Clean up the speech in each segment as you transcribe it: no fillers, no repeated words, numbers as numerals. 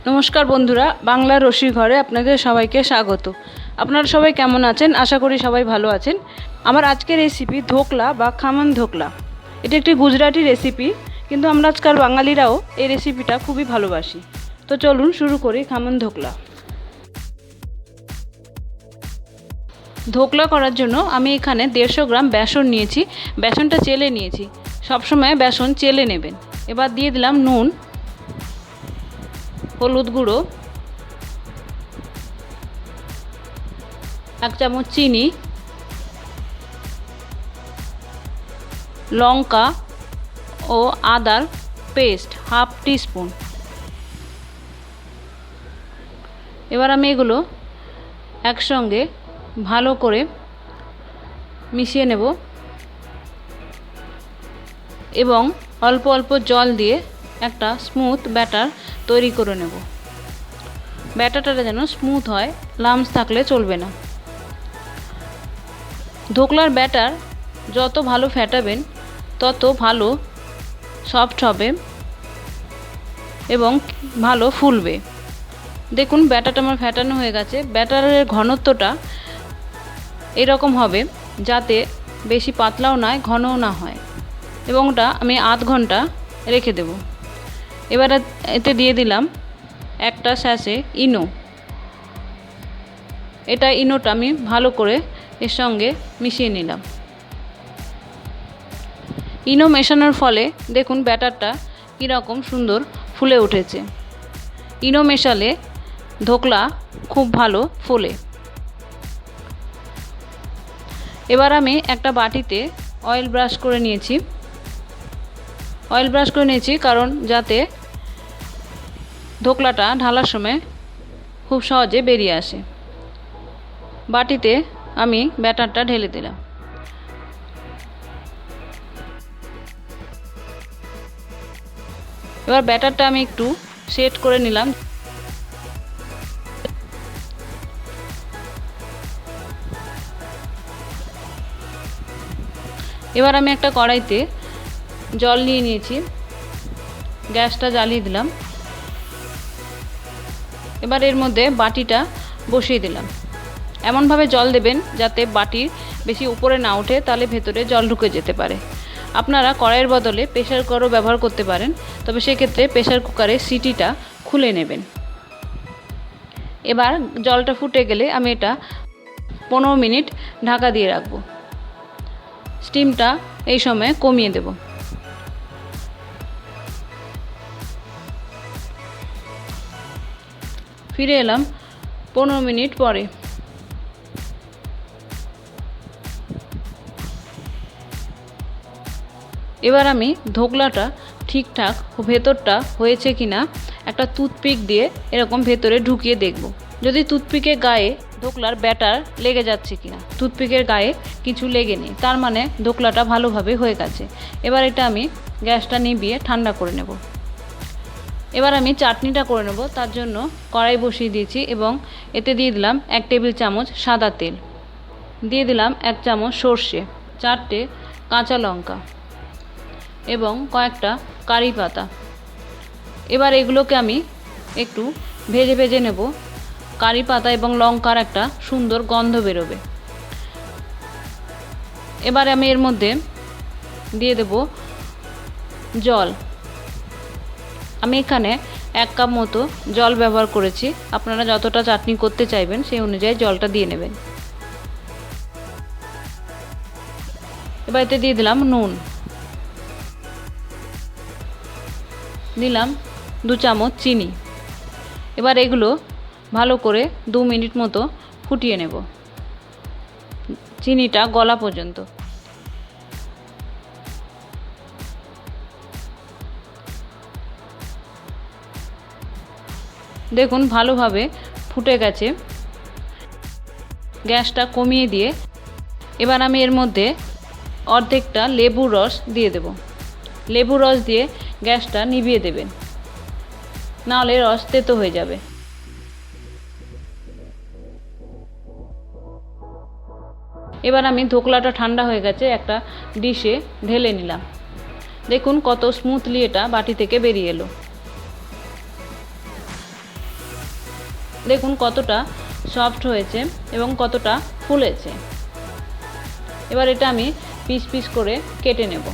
নমস্কার বন্ধুরা, বাংলার রসই ঘরে আপনাদের সবাইকে স্বাগত। আপনারা সবাই কেমন আছেন? আশা করি সবাই ভালো আছেন। আমার আজকের রেসিপি ধোকলা বা খামান ধোকলা। এটা একটি গুজরাটি রেসিপি, কিন্তু আমরা আজকাল বাঙালিরাও এই রেসিপিটা খুবই ভালোবাসি। তো চলুন শুরু করি খামান ধোকলা। ধোকলা করার জন্য আমি এখানে 150 গ্রাম বেসন নিয়েছি। বেসনটা চেলে নিয়েছি, সবসময় বেসন চেলে নেবেন। এবার দিয়ে দিলাম নুন, হলুদ গুঁড়ো, 1 চামচ চিনি, লঙ্কা ও আদার পেস্ট 1/2 টিস্পুন। এবার আমি এগুলো একসঙ্গে ভালো করে মিশিয়ে নেব এবং অল্প অল্প জল দিয়ে একটা স্মুথ ব্যাটার তৈরি করে নেব। ব্যাটারটা যেন স্মুথ হয়, লামস থাকলে চলবে না। ধোকলার ব্যাটার যত ভালো ফেটাবেন তত ভালো সফট হবে এবং ভালো ফুলবে। দেখুন ব্যাটারটা আমার ফেটানো হয়ে গেছে। ব্যাটারের ঘনত্বটা এরকম হবে যাতে বেশি পাতলাও নয়, ঘনও না হয়, এবং ওটা আমি আধ ঘন্টা রেখে দেব। এবার এতে দিয়ে দিলাম একটা স্যাশে ইনো। ইনোটা আমি ভালো করে এর সঙ্গে মিশিয়ে নিলাম। ইনো মেশানোর ফলে দেখুন ব্যাটারটা কীরকম সুন্দর ফুলে উঠেছে। ইনো মেশালে ধোকলা খুব ভালো ফোলে। এবার আমি একটা বাটিতে অয়েল ব্রাশ করে নিয়েছি। কারণ যাতে ধোকলাটা ঢালার সময় খুব সহজে বেরিয়ে আসে। বাটিতে আমি ব্যাটারটা ঢেলে দিলাম। এবার ব্যাটারটা আমি একটু সেট করে নিলাম। এবার আমি একটা কড়াইতে জল নিয়ে নিয়েছি, গ্যাসটা জ্বালিয়ে দিলাম। এবার এর মধ্যে বাটিটা বসিয়ে দিলাম। এমনভাবে জল দেবেন যাতে বাটি বেশি উপরে না ওঠে, তাহলে ভেতরে জল ঢুকে যেতে পারে। আপনারা কড়াইয়ের বদলে প্রেসার কুকারও ব্যবহার করতে পারেন, তবে সেক্ষেত্রে প্রেসার কুকারের সিটিটা খুলে নেবেন। এবার জলটা ফুটে গেলে আমি এটা 15 মিনিট ঢাকা দিয়ে রাখবো। স্টিমটা এই সময় কমিয়ে দেব। ফিরে এলাম 15 মিনিট পরে। এবার আমি ধোকলাটা ঠিকঠাক ভেতরটা হয়েছে কিনা একটা টুথপিক দিয়ে এরকম ভেতরে ঢুকিয়ে দেখব। যদি টুথপিকের গায়ে ধোকলার ব্যাটার লেগে যাচ্ছে কিনা, টুথপিকের গায়ে কিছু লেগে নেই, তার মানে ধোকলাটা ভালোভাবে হয়ে গেছে। এবার এটা আমি গ্যাসটা নিভিয়ে ঠান্ডা করে নেব। এবার আমি চাটনিটা করে নেব। তার জন্য কড়াই বসিয়ে দিয়েছি এবং এতে দিয়ে দিলাম 1 টেবিল চামচ সাদা তেল, দিয়ে দিলাম 1 চামচ সর্ষে, 4টে কাঁচা লঙ্কা এবং কয়েকটা কারি পাতা। এবার এগুলোকে আমি একটু ভেজে ভেজে নেব। কারি পাতা এবং লঙ্কার একটা সুন্দর গন্ধ বেরোবে। এবার আমি এর মধ্যে দিয়ে দেব জল। আমি এখানে 1 কাপ মতো জল ব্যবহার করেছি। আপনারা যতটা চাটনি করতে চাইবেন সেই অনুযায়ী জলটা দিয়ে নেবেন। এবার এতে দিয়ে দিলাম নুন, দিলাম 2 চামচ চিনি। এবার এগুলো ভালো করে 2 মিনিট মতো ফুটিয়ে নেব, চিনিটা গলা পর্যন্ত। দেখুন ভালোভাবে ফুটে গেছে। গ্যাসটা কমিয়ে দিয়ে এবার আমি এর মধ্যে অর্ধেকটা লেবুর রস দিয়ে দেব। লেবুর রস দিয়ে গ্যাসটা নিভিয়ে দেবেন, নাহলে রস তেতো হয়ে যাবে। এবার আমি ধোকলাটা ঠান্ডা হয়ে গেছে একটা ডিশে ঢেলে নিলাম। দেখুন কত স্মুথলি এটা বাটি থেকে বেরিয়ে এলো। দেখুন কতটা সফট হয়েছে এবং কতটা ফুলেছে। এবার এটা আমি পিস পিস করে কেটে নেব।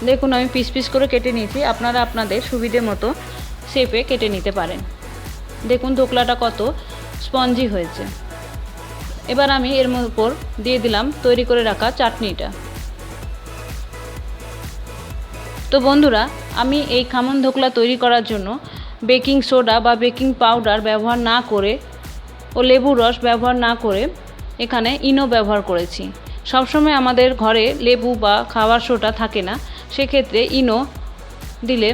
দেখুন আমি পিস পিস করে কেটে নিয়েছি, আপনারা আপনাদের সুবিধে মতো শেপে কেটে নিতে পারেন। দেখুন ধোকলাটা কত স্পঞ্জি হয়েছে। এবার আমি এর উপর দিয়ে দিলাম তৈরি করে রাখা চাটনিটা। তো বন্ধুরা, আমি এই খামন ধোকলা তৈরি করার জন্য বেকিং সোডা বা বেকিং পাউডার ব্যবহার না করে ও লেবুর রস ব্যবহার না করে এখানে ইনো ব্যবহার করেছি। সবসময় আমাদের ঘরে লেবু বা খাবার সোডা থাকে না, সেক্ষেত্রে ইনো দিলে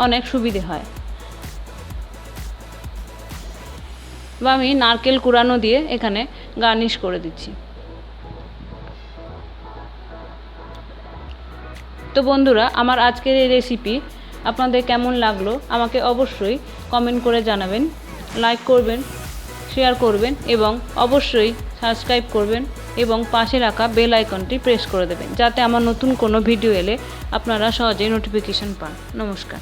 অনেক সুবিধে হয়। বা আমি নারকেল কুড়ানো দিয়ে এখানে গার্নিশ করে দিচ্ছি। তো বন্ধুরা, আমার আজকের এই রেসিপি আপনাদের কেমন লাগলো আমাকে অবশ্যই কমেন্ট করে জানাবেন। লাইক করবেন, শেয়ার করবেন এবং অবশ্যই সাবস্ক্রাইব করবেন এবং পাশে রাখা বেল আইকনটি প্রেস করে দেবেন, যাতে আমার নতুন কোনো ভিডিও এলে আপনারা সহজেই নোটিফিকেশন পান। নমস্কার।